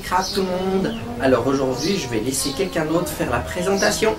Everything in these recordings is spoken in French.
Crap tout le monde. Alors aujourd'hui je vais laisser quelqu'un d'autre faire la présentation.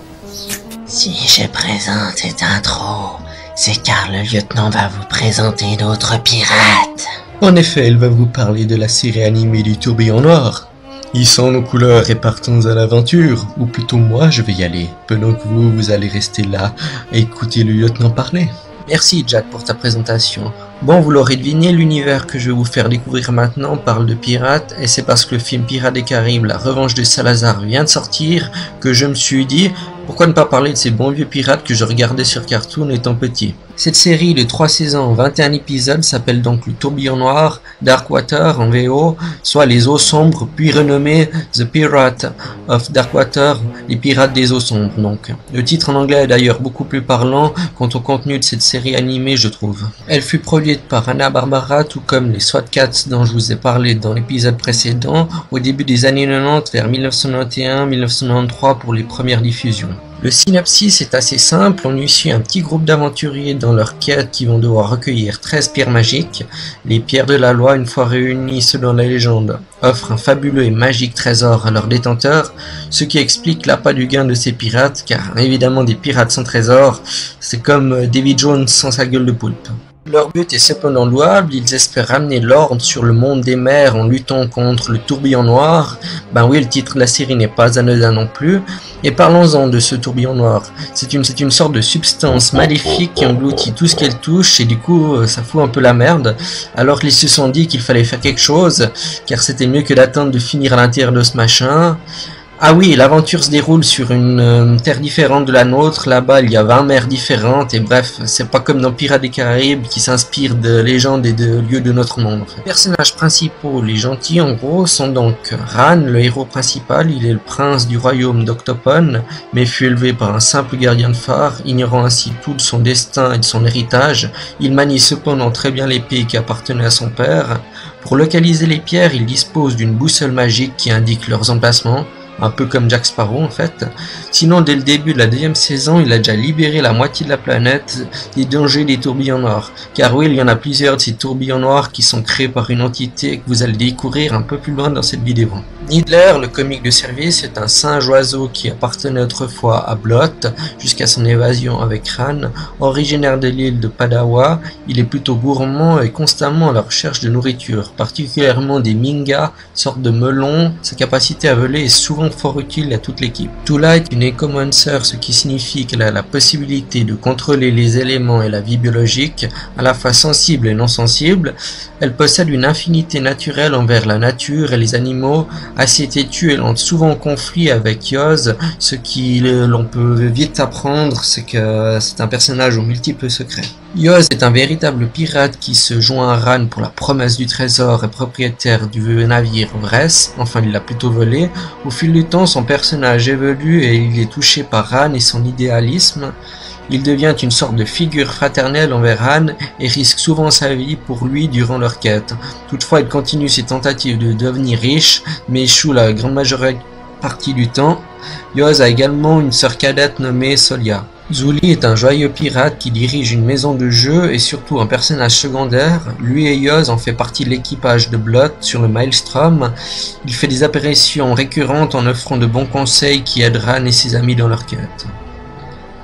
Si je présente cette intro, c'est car le lieutenant va vous présenter d'autres pirates. En effet, il va vous parler de la série animée du Tourbillon Noir. Hissons nos couleurs et partons à l'aventure, ou plutôt moi je vais y aller, pendant que vous allez rester là et écouter le lieutenant parler. Merci Jack pour ta présentation. Bon, vous l'aurez deviné, l'univers que je vais vous faire découvrir maintenant parle de pirates, et c'est parce que le film Pirates des Caraïbes, La Revanche de Salazar vient de sortir, que je me suis dit, pourquoi ne pas parler de ces bons vieux pirates que je regardais sur Cartoon étant petit. Cette série de 3 saisons, 21 épisodes, s'appelle donc Le Tourbillon Noir, Darkwater en VO, soit les eaux sombres, puis renommé The Pirate of Darkwater, les pirates des eaux sombres donc. Le titre en anglais est d'ailleurs beaucoup plus parlant quant au contenu de cette série animée, je trouve. Elle fut produite par Hanna-Barbera, tout comme les SWAT Cats dont je vous ai parlé dans l'épisode précédent, au début des années 90 vers 1991-1993 pour les premières diffusions. Le synopsis est assez simple, on y suit un petit groupe d'aventuriers dans leur quête qui vont devoir recueillir 13 pierres magiques. Les pierres de la loi, une fois réunies selon la légende, offrent un fabuleux et magique trésor à leurs détenteurs, ce qui explique l'appât du gain de ces pirates, car évidemment des pirates sans trésor, c'est comme Davy Jones sans sa gueule de poulpe. Leur but est cependant louable, ils espèrent ramener l'ordre sur le monde des mers en luttant contre le tourbillon noir. Ben oui, le titre de la série n'est pas anodin non plus. Et parlons-en de ce tourbillon noir. C'est une sorte de substance maléfique qui engloutit tout ce qu'elle touche et du coup ça fout un peu la merde. Alors qu'ils se sont dit qu'il fallait faire quelque chose, car c'était mieux que d'attendre de finir à l'intérieur de ce machin. Ah oui, l'aventure se déroule sur une terre différente de la nôtre, là-bas il y a 20 mers différentes, et bref, c'est pas comme dans Pirates des Caraïbes qui s'inspire de légendes et de lieux de notre monde. Les personnages principaux, les gentils en gros, sont donc Ran, le héros principal, il est le prince du royaume d'Octopon, mais fut élevé par un simple gardien de phare, ignorant ainsi tout de son destin et de son héritage. Il manie cependant très bien l'épée qui appartenait à son père. Pour localiser les pierres, il dispose d'une boussole magique qui indique leurs emplacements, un peu comme Jack Sparrow en fait. Sinon, dès le début de la 2e saison, il a déjà libéré la moitié de la planète des dangers des tourbillons noirs. Car oui, il y en a plusieurs de ces tourbillons noirs qui sont créés par une entité que vous allez découvrir un peu plus loin dans cette vidéo. Niddler, le comique de service, est un singe oiseau qui appartenait autrefois à Blot, jusqu'à son évasion avec Ran. Originaire de l'île de Padawa, il est plutôt gourmand et constamment à la recherche de nourriture, particulièrement des mingas, sorte de melons. Sa capacité à voler est souvent fort utile à toute l'équipe. Tula est une écomancer, ce qui signifie qu'elle a la possibilité de contrôler les éléments et la vie biologique, à la fois sensible et non sensible. Elle possède une affinité naturelle envers la nature et les animaux. Assez têtue, elle entre souvent en conflit avec Yoz, ce qui l'on peut vite apprendre, c'est que c'est un personnage aux multiples secrets. Yoz est un véritable pirate qui se joint à Ran pour la promesse du trésor et propriétaire du navire Vresse, enfin il l'a plutôt volé. Au fil du temps, son personnage évolue et il est touché par Ran et son idéalisme. Il devient une sorte de figure fraternelle envers Han et risque souvent sa vie pour lui durant leur quête. Toutefois, il continue ses tentatives de devenir riche, mais échoue la grande majorité partie du temps. Yoz a également une sœur cadette nommée Solia. Zuli est un joyeux pirate qui dirige une maison de jeu et surtout un personnage secondaire. Lui et Yoz en fait partie de l'équipage de Blot sur le Maelstrom. Il fait des apparitions récurrentes en offrant de bons conseils qui aident Ran et ses amis dans leur quête.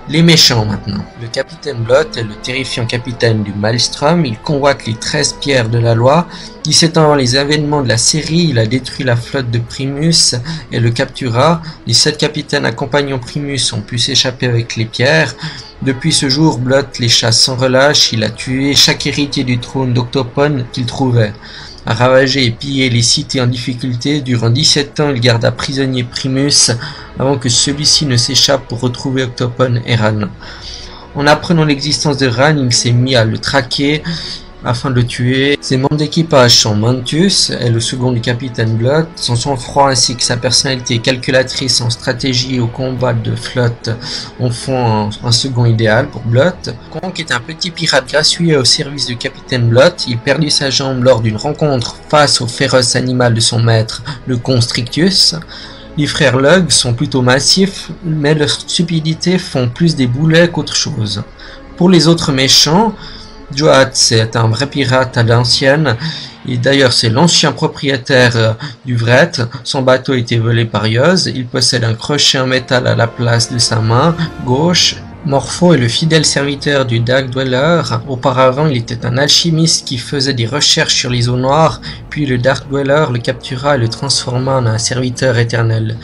Les méchants maintenant. Le capitaine Blot est le terrifiant capitaine du Maelstrom. Il convoite les 13 pierres de la loi. 17 ans avant les événements de la série, il a détruit la flotte de Primus et le captura. Les 7 capitaines accompagnant Primus ont pu s'échapper avec les pierres. Depuis ce jour, Blot les chasse sans relâche. Il a tué chaque héritier du trône d'Octopon qu'il trouvait. A ravagé et pillé les cités en difficulté. Durant 17 ans, il garda prisonnier Primus avant que celui-ci ne s'échappe pour retrouver Octopon et Ran. En apprenant l'existence de Ran, il s'est mis à le traquer afin de le tuer. Ses membres d'équipage sont Mantus, est le second du capitaine Blot. Son sang-froid ainsi que sa personnalité calculatrice en stratégie au combat de flotte en font un second idéal pour Blot. Kronk est un petit pirate gracieux au service du capitaine Blot. Il perdit sa jambe lors d'une rencontre face au féroce animal de son maître, le Constrictus. Les frères Lug sont plutôt massifs, mais leur stupidité font plus des boulets qu'autre chose. Pour les autres méchants, Joat, c'est un vrai pirate à l'ancienne. Et d'ailleurs, c'est l'ancien propriétaire du Vret. Son bateau a été volé par Yoz. Il possède un crochet en métal à la place de sa main gauche. Morpho est le fidèle serviteur du Dark Dweller. Auparavant, il était un alchimiste qui faisait des recherches sur les eaux noires, puis le Dark Dweller le captura et le transforma en un serviteur éternel.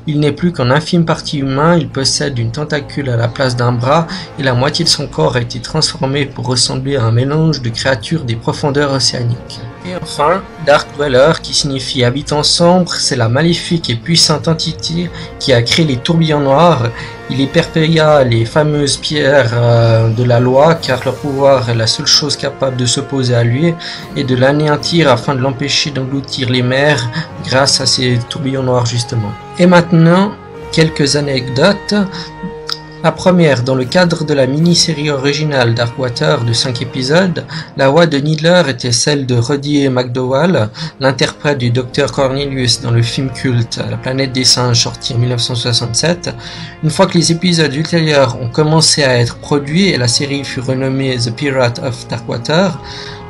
Il n'est plus qu'en infime partie humain, il possède une tentacule à la place d'un bras et la moitié de son corps a été transformée pour ressembler à un mélange de créatures des profondeurs océaniques. Et enfin, Dark Dweller, qui signifie habitant sombre, c'est la maléfique et puissante entité qui a créé les tourbillons noirs. Il éperpéria les fameuses pierres de la loi, car leur pouvoir est la seule chose capable de s'opposer à lui et de l'anéantir afin de l'empêcher d'engloutir les mers grâce à ces tourbillons noirs justement. Et maintenant, quelques anecdotes. La première, dans le cadre de la mini-série originale Darkwater de 5 épisodes, la voix de Needler était celle de Roddy McDowall, l'interprète du Dr Cornelius dans le film culte La planète des singes sorti en 1967. Une fois que les épisodes ultérieurs ont commencé à être produits et la série fut renommée The Pirate of Darkwater,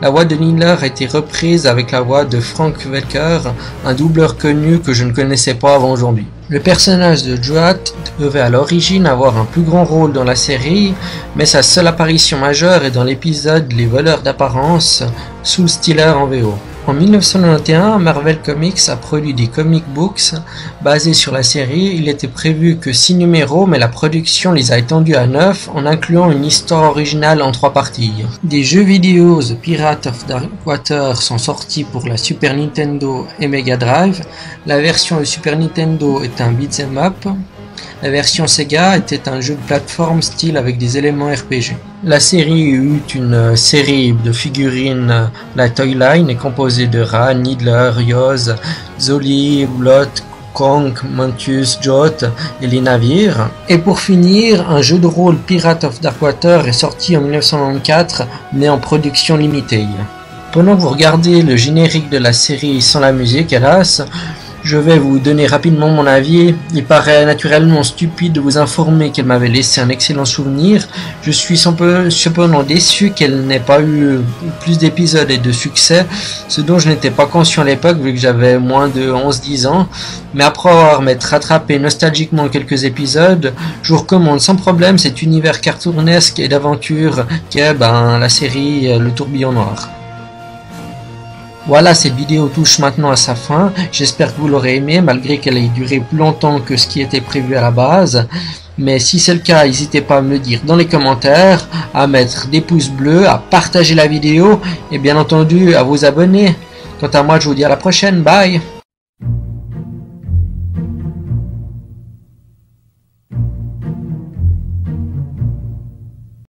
la voix de Needler a été reprise avec la voix de Frank Welker, un doubleur connu que je ne connaissais pas avant aujourd'hui. Le personnage de Joat devait à l'origine avoir un plus grand rôle dans la série, mais sa seule apparition majeure est dans l'épisode Les voleurs d'apparence, Soul Stealer en VO. En 1991, Marvel Comics a produit des comic books basés sur la série. Il était prévu que 6 numéros, mais la production les a étendus à 9 en incluant une histoire originale en 3 parties. Des jeux vidéo The Pirate of Darkwater sont sortis pour la Super Nintendo et Mega Drive. La version de Super Nintendo est un beat'em up. La version Sega était un jeu de plateforme style avec des éléments RPG. La série eut une série de figurines, la Toy Line est composée de Ra, Needler, Yoz, Zoli, Blot, Kong, Mantius, Jot et les navires. Et pour finir, un jeu de rôle Pirate of Darkwater est sorti en 1994, mais en production limitée. Pendant que vous regardez le générique de la série sans la musique, hélas, je vais vous donner rapidement mon avis. Il paraît naturellement stupide de vous informer qu'elle m'avait laissé un excellent souvenir. Je suis cependant déçu qu'elle n'ait pas eu plus d'épisodes et de succès, ce dont je n'étais pas conscient à l'époque vu que j'avais moins de 11-10 ans. Mais après avoir m'être rattrapé nostalgiquement quelques épisodes, je vous recommande sans problème cet univers cartoonesque et d'aventure qu'est la série Le Tourbillon Noir. Voilà, cette vidéo touche maintenant à sa fin. J'espère que vous l'aurez aimé malgré qu'elle ait duré plus longtemps que ce qui était prévu à la base. Mais si c'est le cas, n'hésitez pas à me le dire dans les commentaires, à mettre des pouces bleus, à partager la vidéo et bien entendu à vous abonner. Quant à moi, je vous dis à la prochaine. Bye!